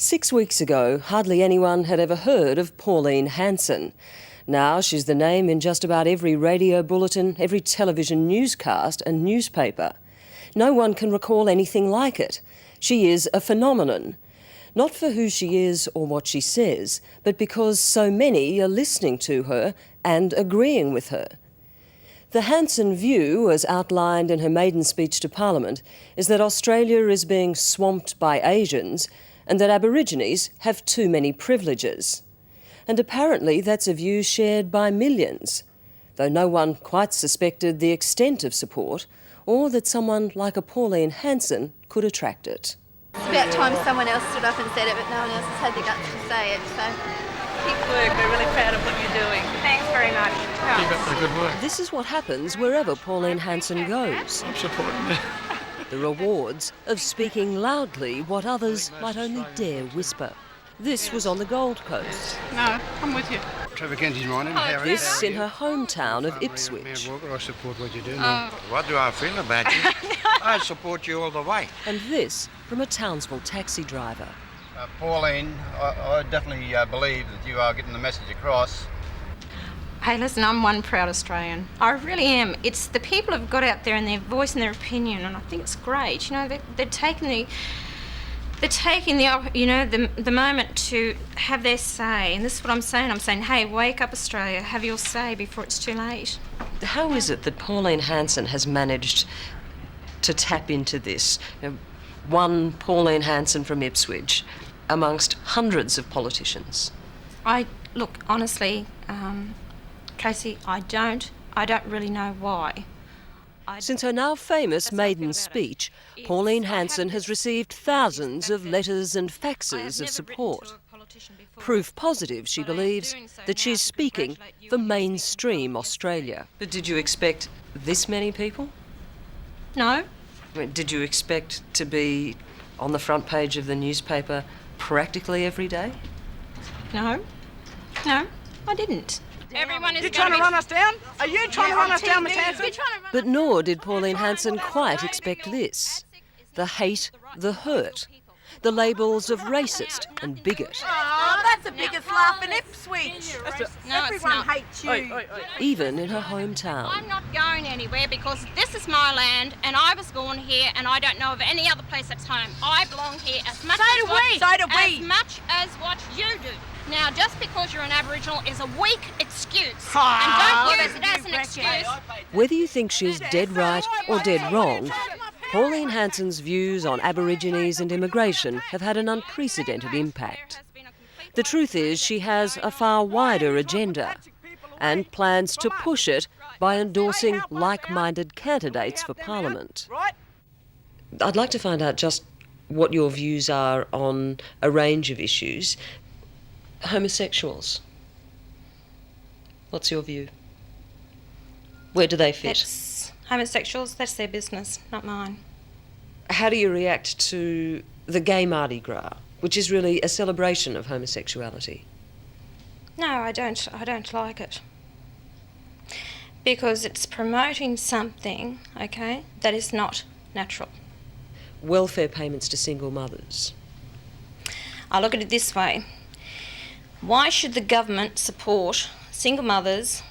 6 weeks ago, hardly anyone had ever heard of Pauline Hanson. Now she's the name in just about every radio bulletin, every television newscast and newspaper. No one can recall anything like it. She is a phenomenon. Not for who she is or what she says, but because so many are listening to her and agreeing with her. The Hanson view, as outlined in her maiden speech to Parliament, is that Australia is being swamped by Asians and that Aborigines have too many privileges. And apparently that's a view shared by millions, though no one quite suspected the extent of support or that someone like a Pauline Hanson could attract it. It's about time someone else stood up and said it, but no one else has had the guts to say it, so keep work. We're really proud of what you're doing. Thanks very much. Keep up the good work. This is what happens wherever Pauline Hanson goes. I'm supporting it. The rewards of speaking loudly what others might only dare whisper. This was on the Gold Coast. No, I'm with you. Trevor Kenzie's morning. This in her hometown of Ipswich. I support what you do. What do I feel about you? I support you all the way. And this from a Townsville taxi driver. Pauline, I definitely believe that you are getting the message across. Hey, listen, I'm one proud Australian. I really am. It's the people who've got out there and their voice and their opinion, and I think it's great. You know, they're taking the moment to have their say, and this is what I'm saying. I'm saying, hey, wake up, Australia, have your say before it's too late. How is it that Pauline Hanson has managed to tap into this? You know, one Pauline Hanson from Ipswich amongst hundreds of politicians. Look, honestly, Casey, I don't really know why. Since her now famous maiden speech, Pauline Hanson has received thousands of letters and faxes of support. Proof positive, she believes, that she's speaking for mainstream Australia. But did you expect this many people? No. Did you expect to be on the front page of the newspaper practically every day? No, I didn't. Everyone is trying to run us down? Are you trying to run us down, Miss Hanson? But nor did Pauline Hanson quite expect this. The hate, the hurt, the labels of racist and bigot. Oh, that's the biggest laugh in Ipswich. Everyone hates you. Even in her hometown. I'm not going anywhere because this is my land and I was born here and I don't know of any other place that's home. I belong here as much as much as what you do. Now, just because you're an Aboriginal is a weak excuse. And don't use it as an excuse. Whether you think she's dead right or dead wrong, Pauline Hanson's views on Aborigines and immigration have had an unprecedented impact. The truth is she has a far wider agenda and plans to push it by endorsing like-minded candidates for Parliament. I'd like to find out just what your views are on a range of issues. Homosexuals. What's your view? Where do they fit? Homosexuals, that's their business, not mine. How do you react to the gay Mardi Gras, which is really a celebration of homosexuality? No, I don't like it. Because it's promoting something, okay, that is not natural. Welfare payments to single mothers. I look at it this way. Why should the government support single mothers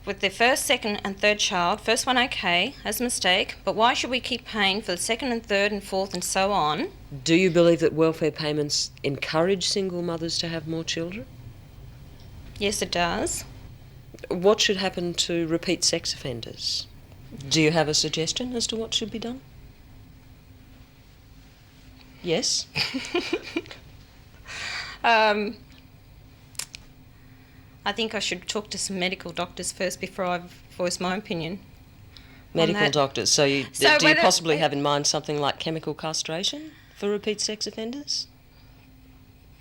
with their first, second and third child? First one okay, as a mistake, but why should we keep paying for the second and third and fourth and so on? Do you believe that welfare payments encourage single mothers to have more children? Yes, it does. What should happen to repeat sex offenders? Do you have a suggestion as to what should be done? Yes? I think I should talk to some medical doctors first before I voice my opinion. Medical doctors. So do you possibly have in mind something like chemical castration for repeat sex offenders?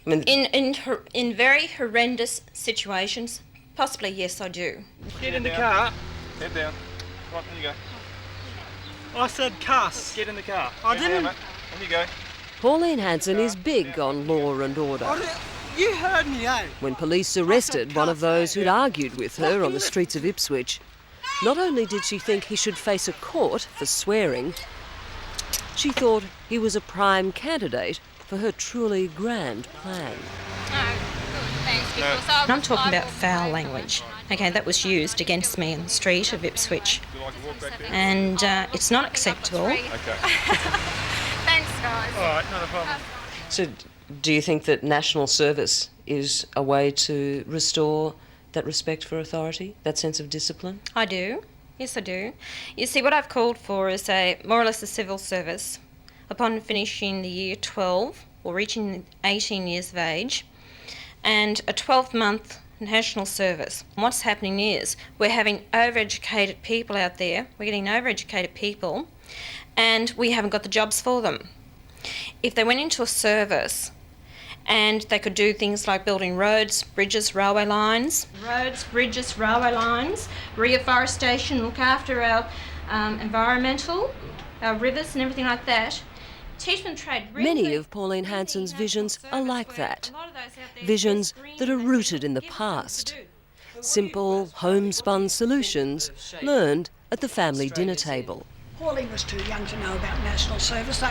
I mean, in very horrendous situations, possibly yes, I do. Get in the car. Head down. Right, there you go. I said cuss. Get in the car. I didn't. There you go. Pauline Hanson is big on law and order. You heard me, eh? When police arrested one of those who'd argued with her on the streets of Ipswich, not only did she think he should face a court for swearing, she thought he was a prime candidate for her truly grand plan. I'm talking about foul language. Okay, that was used against me in the street of Ipswich. And it's not acceptable. Okay. Thanks, guys. All right, not a problem. So do you think that national service is a way to restore that respect for authority, that sense of discipline? I do. Yes, I do. You see, what I've called for is more or less a civil service upon finishing the year 12 or reaching 18 years of age, and a 12-month national service. And what's happening is we're having overeducated people out there. We're getting overeducated people, and we haven't got the jobs for them. If they went into a service and they could do things like building roads, bridges, railway lines, reforestation, look after our environmental, our rivers and everything like that, teach them trade. Many of Pauline Hanson's visions are like that. Visions that are rooted in the past. Simple, homespun solutions learned at the family dinner table. Pauline was too young to know about national service, so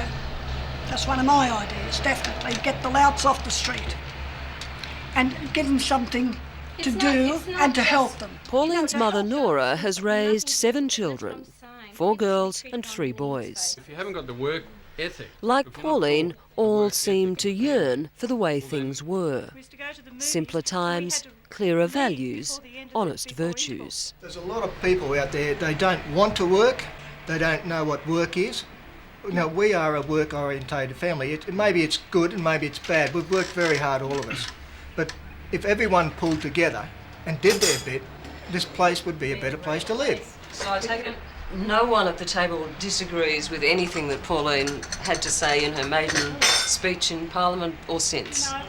that's one of my ideas, definitely. Get the louts off the street and give them something to do and to help them. Pauline's mother, Nora, has raised 7 children, 4 girls and 3 boys. If you haven't got the work ethic... Like Pauline, all seem to yearn for the way things were. Simpler times, clearer values, honest virtues. There's a lot of people out there, they don't want to work, they don't know what work is. Now, we are a work-orientated family. Maybe it's good and maybe it's bad. We've worked very hard, all of us. But if everyone pulled together and did their bit, this place would be a better place to live. So I take it no one at the table disagrees with anything that Pauline had to say in her maiden speech in Parliament or since? No,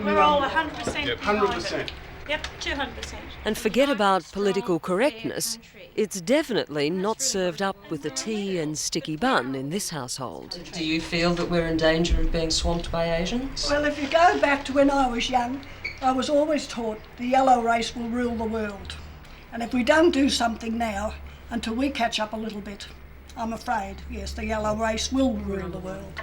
we're all 100% Yep, 100%. Yep, 200%. And forget about political correctness. It's definitely not served up with the tea and sticky bun in this household. Do you feel that we're in danger of being swamped by Asians? Well, if you go back to when I was young, I was always taught the yellow race will rule the world. And if we don't do something now, until we catch up a little bit, I'm afraid, yes, the yellow race will rule the world.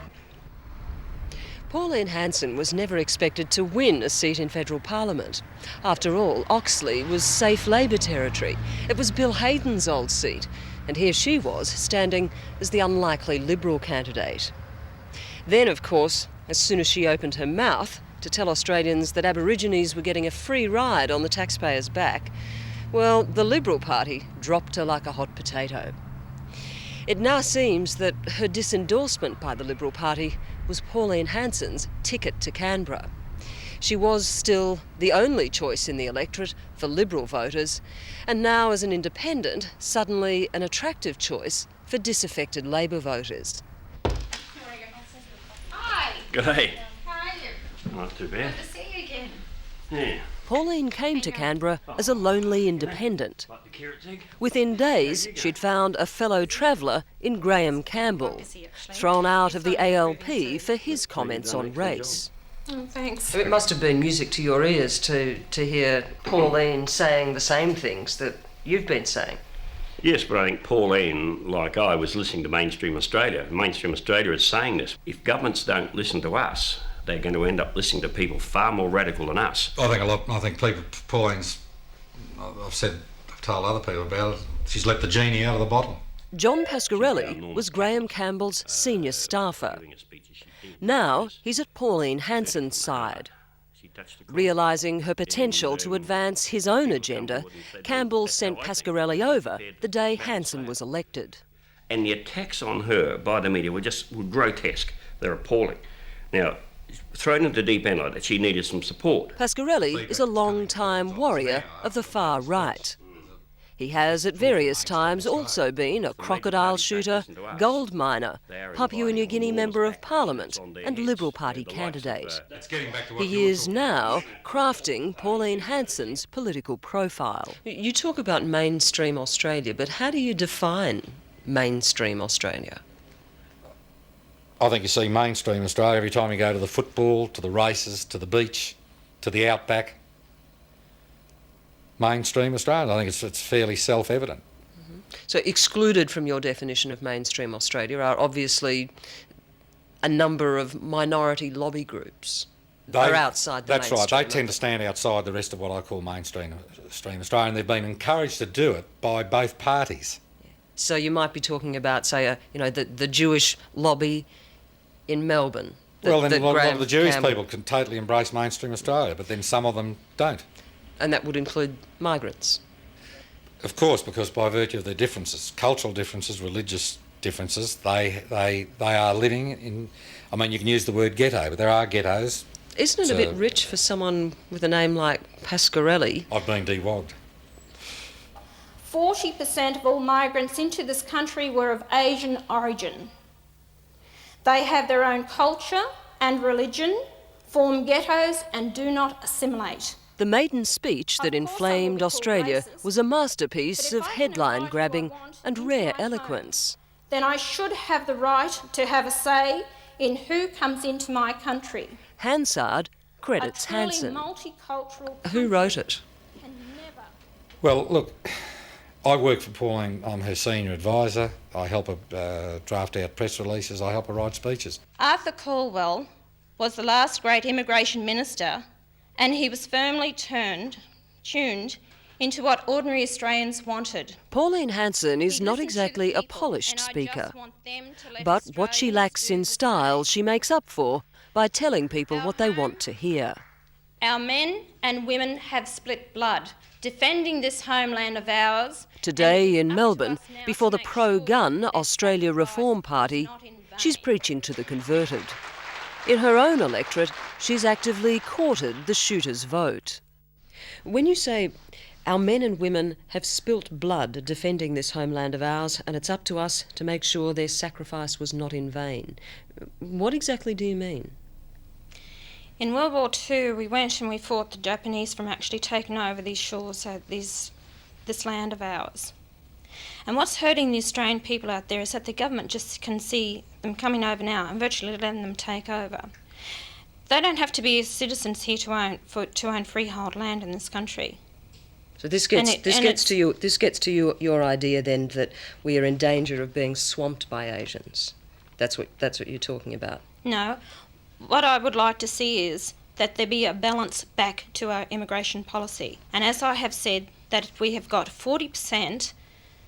Pauline Hanson was never expected to win a seat in federal parliament. After all, Oxley was safe Labor territory. It was Bill Hayden's old seat, and here she was, standing as the unlikely Liberal candidate. Then, of course, as soon as she opened her mouth to tell Australians that Aborigines were getting a free ride on the taxpayers' back, well, the Liberal Party dropped her like a hot potato. It now seems that her disendorsement by the Liberal Party was Pauline Hanson's ticket to Canberra. She was still the only choice in the electorate for Liberal voters, and now as an independent, suddenly an attractive choice for disaffected Labor voters. Hi. G'day. How are you? Not too bad. Good to see you again. Yeah. Pauline came to Canberra as a lonely independent. Like the carrot egg? Within days, she'd found a fellow traveller in Graham Campbell, thrown out of the ALP for his comments on race. Oh, thanks. It must have been music to your ears to hear Pauline saying the same things that you've been saying. Yes, but I think Pauline, like I, was listening to Mainstream Australia. Mainstream Australia is saying this. If governments don't listen to us, they're going to end up listening to people far more radical than us. I think people, Pauline's, I've told other people about it, she's let the genie out of the bottle. John Pasquarelli was Graham Campbell's senior staffer. Now he's at Pauline Hanson's side. Realising her potential to advance his own agenda, Campbell sent Pasquarelli over the day Hanson was elected. And the attacks on her by the media were grotesque. They're appalling. Now, thrown into the deep end like that, she needed some support. Pasquarelli is a long-time warrior of the far right. He has at various times also been a crocodile shooter, gold miner, Papua New Guinea Member of Parliament and Liberal Party candidate. He is now crafting Pauline Hanson's political profile. You talk about mainstream Australia, but how do you define mainstream Australia? I think you see mainstream Australia every time you go to the football, to the races, to the beach, to the outback. Mainstream Australia, I think it's fairly self-evident. So excluded from your definition of mainstream Australia are obviously a number of minority lobby groups are outside the That's right. mainstream. They tend to stand outside the rest of what I call mainstream Australia, and they've been encouraged to do it by both parties. So you might be talking about, say, the Jewish lobby in Melbourne. Well, then a lot of the Jewish people can totally embrace mainstream Australia, but then some of them don't. And that would include migrants. Of course, because by virtue of their differences, cultural differences, religious differences, they are living in, I mean, you can use the word ghetto, but there are ghettos. Isn't it a bit rich for someone with a name like Pasquarelli? I've been dewogged. 40% of all migrants into this country were of Asian origin. They have their own culture and religion, form ghettos and do not assimilate. The maiden speech that inflamed Australia was a masterpiece of headline-grabbing and rare eloquence. Then I should have the right to have a say in who comes into my country. Hansard credits Hanson. Who wrote it? Well, look, I work for Pauline. I'm her senior advisor. I help her draft out press releases. I help her write speeches. Arthur Caldwell was the last great immigration minister, and he was firmly tuned into what ordinary Australians wanted. Pauline Hanson is not exactly a polished speaker, but what she lacks in style she makes up for by telling people what they want to hear. Our men and women have split blood, defending this homeland of ours. Today in Melbourne, before the pro-gun Australia Reform Party, she's preaching to the converted. In her own electorate, she's actively courted the shooters' vote. When you say, our men and women have spilt blood defending this homeland of ours, and it's up to us to make sure their sacrifice was not in vain, what exactly do you mean? In World War II, we went and we fought the Japanese from actually taking over these shores, this land of ours. And what's hurting the Australian people out there is that the government just can see them coming over now and virtually letting them take over. They don't have to be citizens here to own freehold land in this country. So this gets to your idea then that we are in danger of being swamped by Asians. That's what you're talking about. No. What I would like to see is that there be a balance back to our immigration policy. And as I have said, that we have got 40%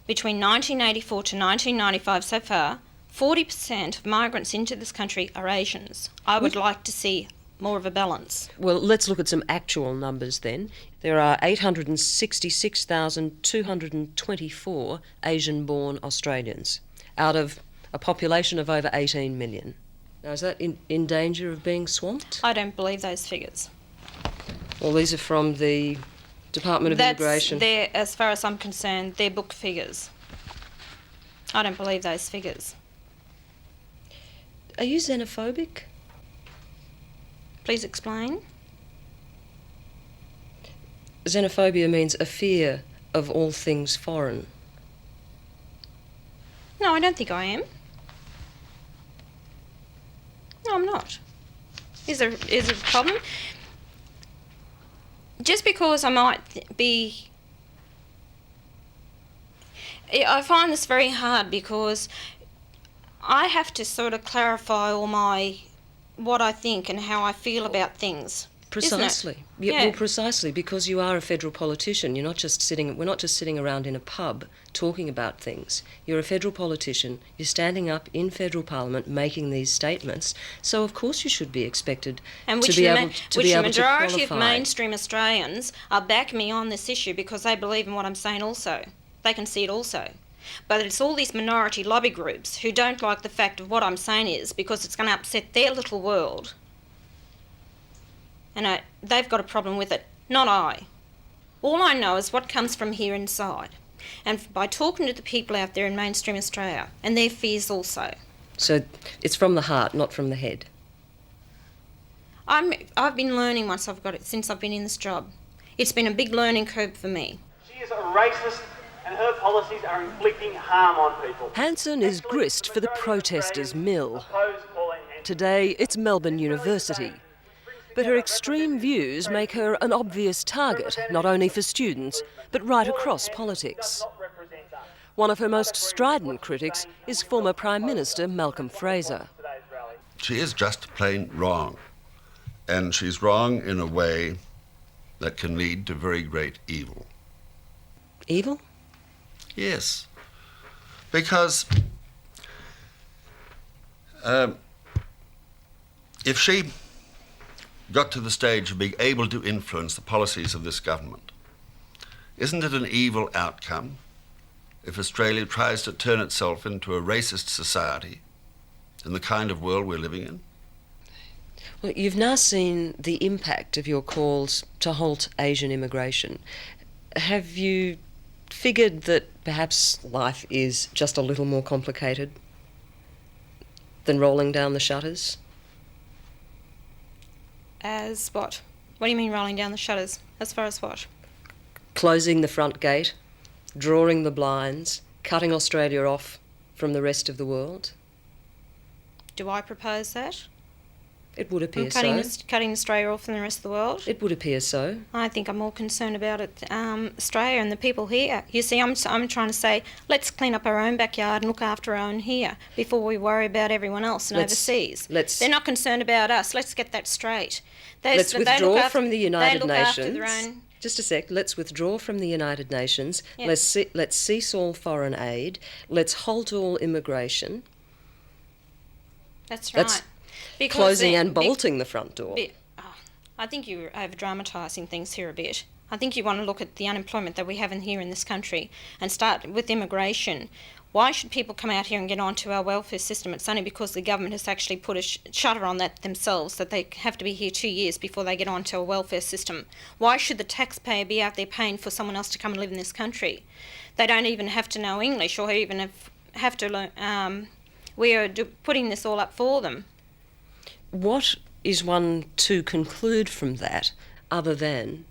between 1984 to 1995 so far, 40% of migrants into this country are Asians. I would like to see more of a balance. Well, let's look at some actual numbers then. There are 866,224 Asian-born Australians out of a population of over 18 million. Now, is that in danger of being swamped? I don't believe those figures. Well, these are from the Department of Immigration. As far as I'm concerned, they're book figures. I don't believe those figures. Are you xenophobic? Please explain. Xenophobia means a fear of all things foreign. No, I don't think I am. No, I'm not. Is there a problem? Just because I might be... I find this very hard because I have to sort of clarify what I think and how I feel about things. Precisely. Yeah. Well, precisely, because you are a federal politician. We're not just sitting around in a pub talking about things. You're a federal politician. You're standing up in federal parliament making these statements. So of course you should be expected to be able to the majority of mainstream Australians are backing me on this issue because they believe in what I'm saying also. They can see it also. But it's all these minority lobby groups who don't like the fact of what I'm saying is because it's going to upset their little world. And they've got a problem with it, not I. All I know is what comes from here inside. And by talking to the people out there in mainstream Australia, and their fears also. So it's from the heart, not from the head. I've been learning once I've got it since I've been in this job. It's been a big learning curve for me. She is a racist and her policies are inflicting harm on people. Hanson is grist for the protesters' mill. Today it's Melbourne University. But her extreme views make her an obvious target, not only for students, but right across politics. One of her most strident critics is former Prime Minister Malcolm Fraser. She is just plain wrong. And she's wrong in a way that can lead to very great evil. Evil? Yes. Because if she got to the stage of being able to influence the policies of this government, isn't it an evil outcome if Australia tries to turn itself into a racist society in the kind of world we're living in? Well, you've now seen the impact of your calls to halt Asian immigration. Have you figured that perhaps life is just a little more complicated than rolling down the shutters? As what? What do you mean rolling down the shutters? As far as what? Closing the front gate, drawing the blinds, cutting Australia off from the rest of the world? Do I propose that? It would appear cutting so. Cutting Australia off from the rest of the world? It would appear so. I think I'm more concerned about it, Australia and the people here. You see, I'm trying to say, let's clean up our own backyard and look after our own here before we worry about everyone else and overseas. They're not concerned about us. Let's get that straight. Let's withdraw from the United Nations. Just a sec. Let's withdraw from the United Nations. Yeah. Let's cease all foreign aid. Let's halt all immigration. That's right. Closing and bolting the front door. I think you're over-dramatising things here a bit. I think you want to look at the unemployment that we have here in this country and start with immigration. Why should people come out here and get onto our welfare system? It's only because the government has actually put a shutter on that themselves, that they have to be here 2 years before they get onto a welfare system. Why should the taxpayer be out there paying for someone else to come and live in this country? They don't even have to know English or even have to learn. We are putting this all up for them. What is one to conclude from that other than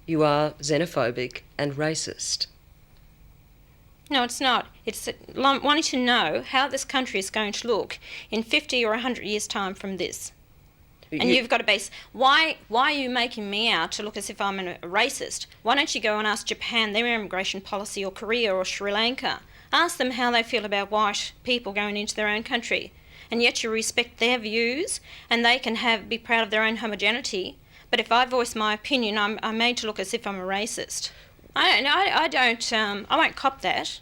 you are xenophobic and racist? No, it's not. It's wanting to know how this country is going to look in 50 or 100 years' time from this. And you've got to base, why are you making me out to look as if I'm a racist? Why don't you go and ask Japan their immigration policy, or Korea or Sri Lanka? Ask them how they feel about white people going into their own country. And yet you respect their views, and they can be proud of their own homogeneity. But if I voice my opinion, I'm made to look as if I'm a racist. I won't cop that.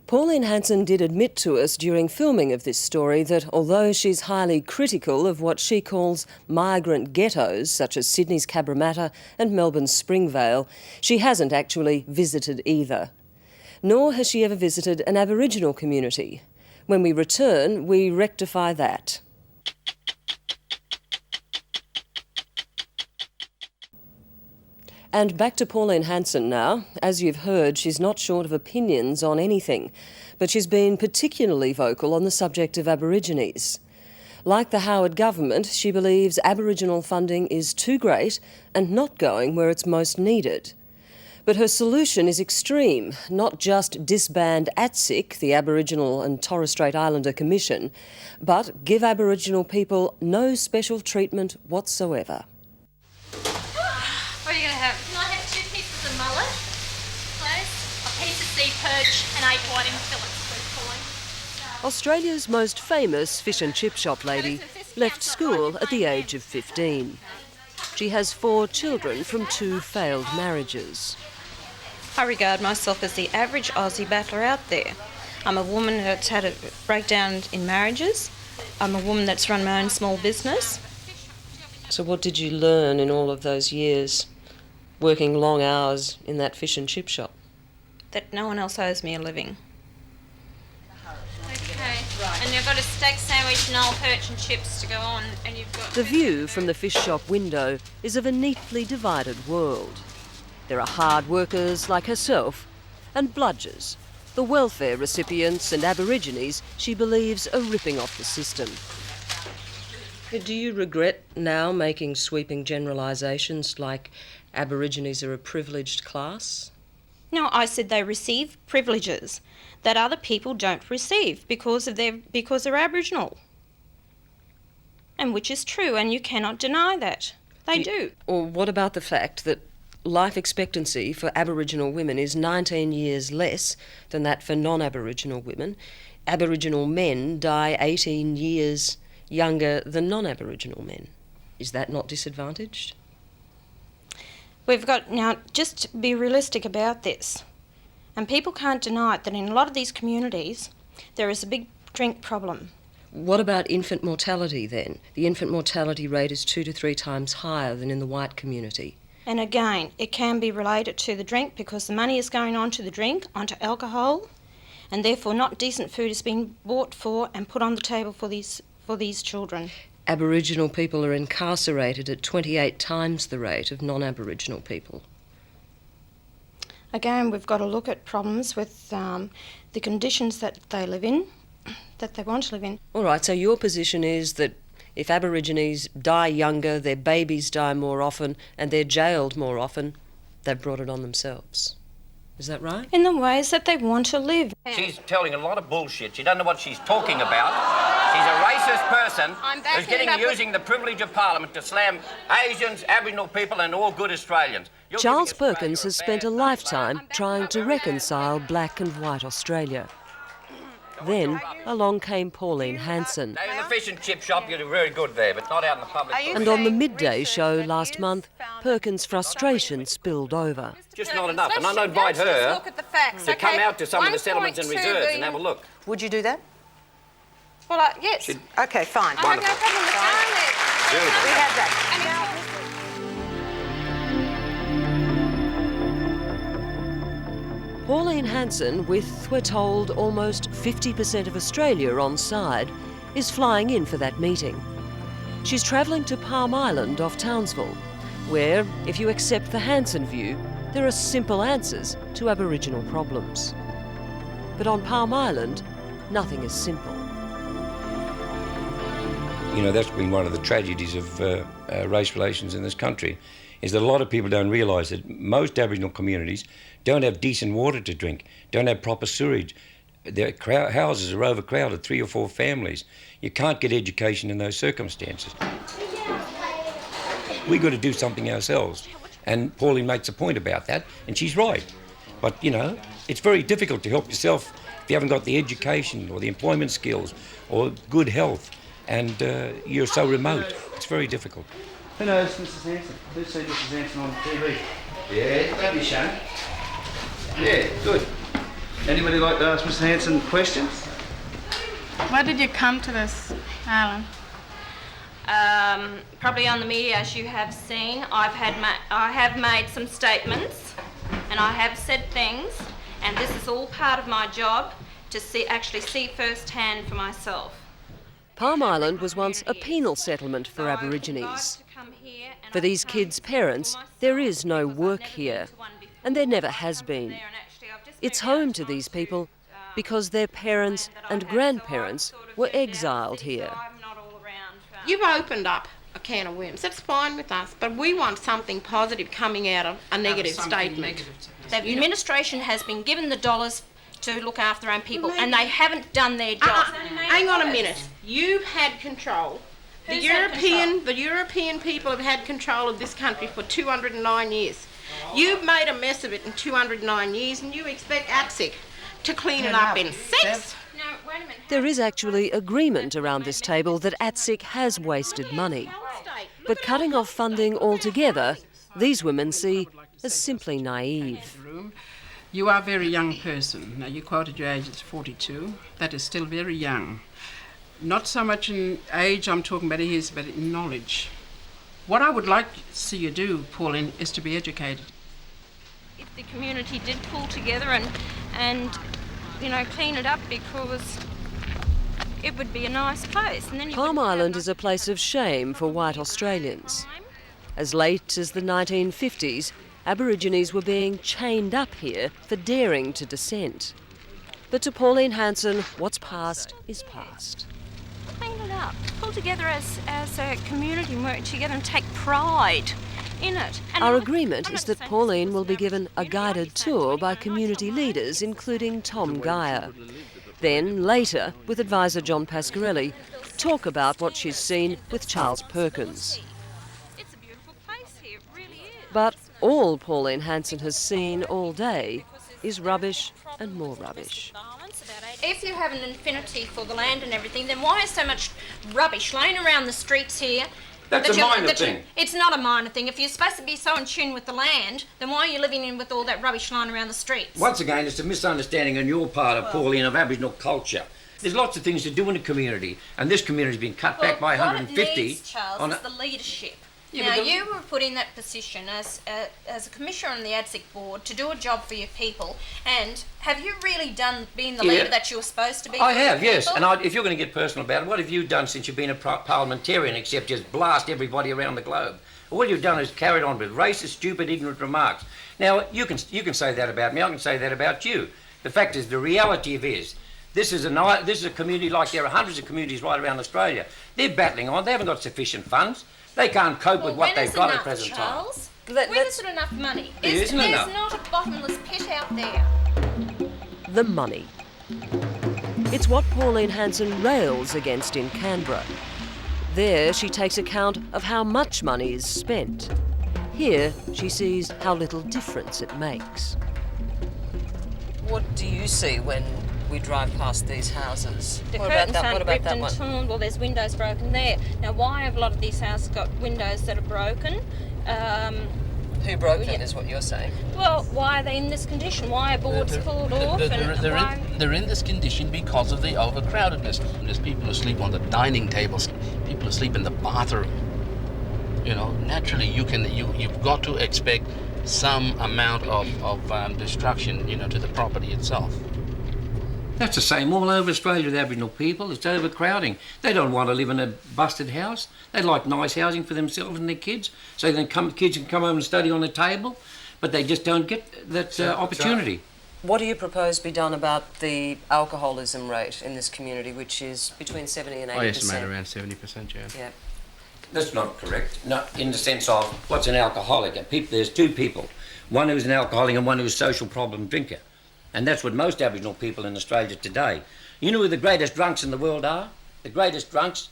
Pauline Hanson did admit to us during filming of this story that although she's highly critical of what she calls migrant ghettos, such as Sydney's Cabramatta and Melbourne's Springvale, she hasn't actually visited either. Nor has she ever visited an Aboriginal community. When we return, we rectify that. And back to Pauline Hanson now. As you've heard, she's not short of opinions on anything, but she's been particularly vocal on the subject of Aborigines. Like the Howard government, she believes Aboriginal funding is too great and not going where it's most needed. But her solution is extreme, not just disband ATSIC, the Aboriginal and Torres Strait Islander Commission, but give Aboriginal people no special treatment whatsoever. What are you going to have? Can I have 2 pieces of mullet, please? A piece of sea perch and 8 whiting fillets, please, Pauline. Australia's most famous fish and chip shop lady left school at the age of 15. She has 4 children from 2 failed marriages. I regard myself as the average Aussie battler out there. I'm a woman that's had a breakdown in marriages. I'm a woman that's run my own small business. So what did you learn in all of those years working long hours in that fish and chip shop? That no one else owes me a living. Okay. And you've got a steak sandwich and old perch and chips to go on, and you've got... The view from the fish shop window is of a neatly divided world. There are hard workers like herself and bludgers, the welfare recipients and Aborigines she believes are ripping off the system. Do you regret now making sweeping generalisations like Aborigines are a privileged class? No, I said they receive privileges that other people don't receive because they're Aboriginal. And which is true, and you cannot deny that. They do. Or what about the fact that life expectancy for Aboriginal women is 19 years less than that for non-Aboriginal women? Aboriginal men die 18 years younger than non-Aboriginal men. Is that not disadvantaged? We've got, now, just be realistic about this. And people can't deny it, that in a lot of these communities, there is a big drink problem. What about infant mortality then? The infant mortality rate is 2 to 3 times higher than in the white community. And again, it can be related to the drink because the money is going on to the drink, onto alcohol, and therefore not decent food is being bought for and put on the table for these children. Aboriginal people are incarcerated at 28 times the rate of non-Aboriginal people. Again, we've got to look at problems with the conditions that they live in, that they want to live in. All right, so your position is that if Aborigines die younger, their babies die more often, and they're jailed more often, they've brought it on themselves. Is that right? In the ways that they want to live. She's telling a lot of bullshit. She doesn't know what she's talking about. She's a racist person who's using the privilege of Parliament to slam Asians, Aboriginal people and all good Australians. Charles Perkins has spent a lifetime trying to reconcile black and white Australia. Then along came Pauline Hanson. In the fish and chip shop, you're very good there, but not out in the public. And on the midday show last month, Perkins' frustration spilled over. Just not enough, and I invite her to come out to some of the settlements and reserves and have a look. Would you do that? Well, yes. Okay, fine. I have no problem with that. We have that. Pauline Hanson, with, we're told, almost 50% of Australia on side, is flying in for that meeting. She's travelling to Palm Island off Townsville, where, if you accept the Hanson view, there are simple answers to Aboriginal problems. But on Palm Island, nothing is simple. You know, that's been one of the tragedies of race relations in this country, is that a lot of people don't realise that most Aboriginal communities don't have decent water to drink, don't have proper sewage. Their houses are overcrowded, 3 or 4 families. You can't get education in those circumstances. We've got to do something ourselves. And Pauline makes a point about that, and she's right. But, you know, it's very difficult to help yourself if you haven't got the education or the employment skills or good health, and you're so remote. It's very difficult. Who knows Mrs. Hanson? Who's seen Mrs. Hanson on TV? Yeah, don't be ashamed. Yeah, good. Anybody like to ask Mrs. Hanson questions? Why did you come to this island? Probably on the media, as you have seen, I have made some statements, and I have said things, and this is all part of my job to actually see firsthand for myself. Palm Island was once a penal settlement for Aborigines. For these kids' parents, there is no work here, and there never has been. It's home to these people because their parents and grandparents were exiled here. You've opened up a can of worms. That's fine with us, but we want something positive coming out of a negative statement. The administration has been given the dollars to look after their own people, and they haven't done their job. Hang on a minute. You've had control. The European people have had control of this country for 209 years. You've made a mess of it in 209 years, and you expect ATSIC to clean it up in 6? There is actually agreement around this table that ATSIC has wasted money. But cutting off funding altogether, these women see as simply naive. You are a very young person. Now, you quoted your age as 42. That is still very young. Not so much in age I'm talking about years, but in knowledge. What I would like to see you do, Pauline, is to be educated. If the community did pull together and you know, clean it up, because it would be a nice place. And then Palm Island is a place of shame for white Australians. As late as the 1950s, Aborigines were being chained up here for daring to dissent. But to Pauline Hanson, what's past is past. Clean it up. Pull together as a community and work together and take pride in it. And our agreement is that Pauline will be given a guided tour by community leaders, including Tom Geyer. Then, later, with advisor John Pasquarelli, talk about what she's seen with Charles Perkins. It's a beautiful place here, it really is. But all Pauline Hanson has seen all day is rubbish and more rubbish. if you have an affinity for the land and everything, then why is so much rubbish laying around the streets here? That's a minor thing. It's not a minor thing. If you're supposed to be so in tune with the land, then why are you living in with all that rubbish lying around the streets? Once again, it's a misunderstanding on your part of Pauline of Aboriginal culture. There's lots of things to do in the community, and this community's been cut back by 150. What it needs, Charles, is the leadership. Yeah, now, you were put in that position as a commissioner on the ADSIC board to do a job for your people, and have you really been the leader that you were supposed to be? I have, yes. And if you're going to get personal about it, what have you done since you've been a parliamentarian except just blast everybody around the globe? All you've done is carried on with racist, stupid, ignorant remarks. Now, you can say that about me, I can say that about you. The fact is, the reality of it is, this is a community like there are hundreds of communities right around Australia. They're battling on, they haven't got sufficient funds. They can't cope with what they've got at the present time. When is it enough money? There's not a bottomless pit out there. The money. It's what Pauline Hanson rails against in Canberra. There, she takes account of how much money is spent. Here, she sees how little difference it makes. What do you see when we drive past these houses? The What curtains about that? aren't What about ripped that and one? torn. Well, there's windows broken there. Now, why have a lot of these houses got windows that are broken? Who broke them, is what you're saying? Well, why are they in this condition? Why are boards pulled off? They're in this condition because of the overcrowdedness. There's people who sleep on the dining tables, people who sleep in the bathroom. You know, naturally, you've got to expect some amount of destruction, you know, to the property itself. That's the same all over Australia with Aboriginal people. It's overcrowding. They don't want to live in a busted house. They like nice housing for themselves and their kids, so then kids can come home and study on the table, but they just don't get that opportunity. What do you propose be done about the alcoholism rate in this community, which is between 70 and 80%? I estimate around 70%, Yeah. That's not correct. No, in the sense of what's an alcoholic? There's two people, one who's an alcoholic and one who's a social problem drinker. And that's what most Aboriginal people in Australia today. You know who the greatest drunks in the world are? The greatest drunks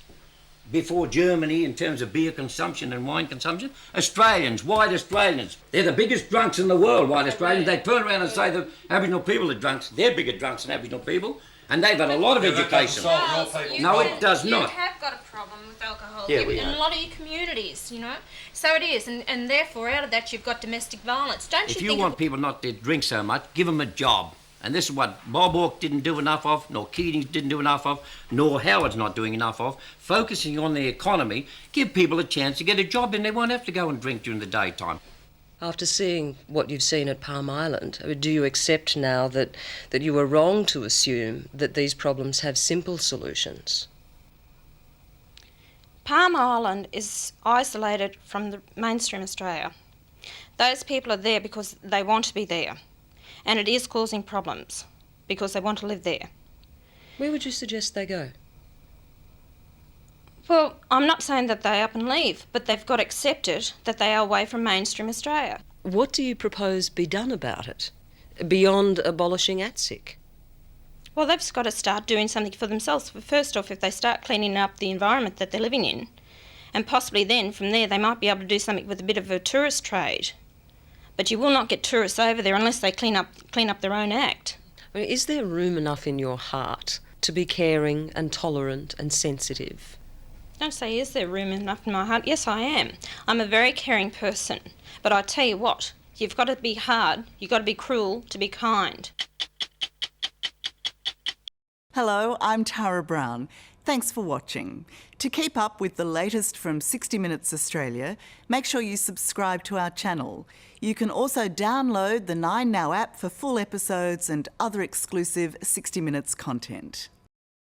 before Germany in terms of beer consumption and wine consumption? Australians, white Australians. They're the biggest drunks in the world, white Australians. They turn around and say that Aboriginal people are drunks. They're bigger drunks than Aboriginal people. And they've had a lot of education. No, it does not. You have got a problem with alcohol Yeah, in a lot of your communities, you know. So it is, and therefore out of that you've got domestic violence. Don't you If think... you want people not to drink so much, give them a job. And this is what Bob Hawke didn't do enough of, nor Keating didn't do enough of, nor Howard's not doing enough of. Focusing on the economy, give people a chance to get a job and they won't have to go and drink during the daytime. After seeing what you've seen at Palm Island, do you accept now that you were wrong to assume that these problems have simple solutions? Palm Island is isolated from the mainstream Australia. Those people are there because they want to be there, and it is causing problems because they want to live there. Where would you suggest they go? Well, I'm not saying that they up and leave, but they've got accepted that they are away from mainstream Australia. What do you propose be done about it, beyond abolishing ADSIC? Well, they've just got to start doing something for themselves. First off, if they start cleaning up the environment that they're living in, and possibly then, from there, they might be able to do something with a bit of a tourist trade. But you will not get tourists over there unless they clean up their own act. I mean, is there room enough in your heart to be caring and tolerant and sensitive? Don't say, is there room enough in my heart? Yes, I am. I'm a very caring person. But I tell you what, you've got to be hard, you've got to be cruel to be kind. Hello, I'm Tara Brown. Thanks for watching. To keep up with the latest from 60 Minutes Australia, make sure you subscribe to our channel. You can also download the 9Now app for full episodes and other exclusive 60 Minutes content.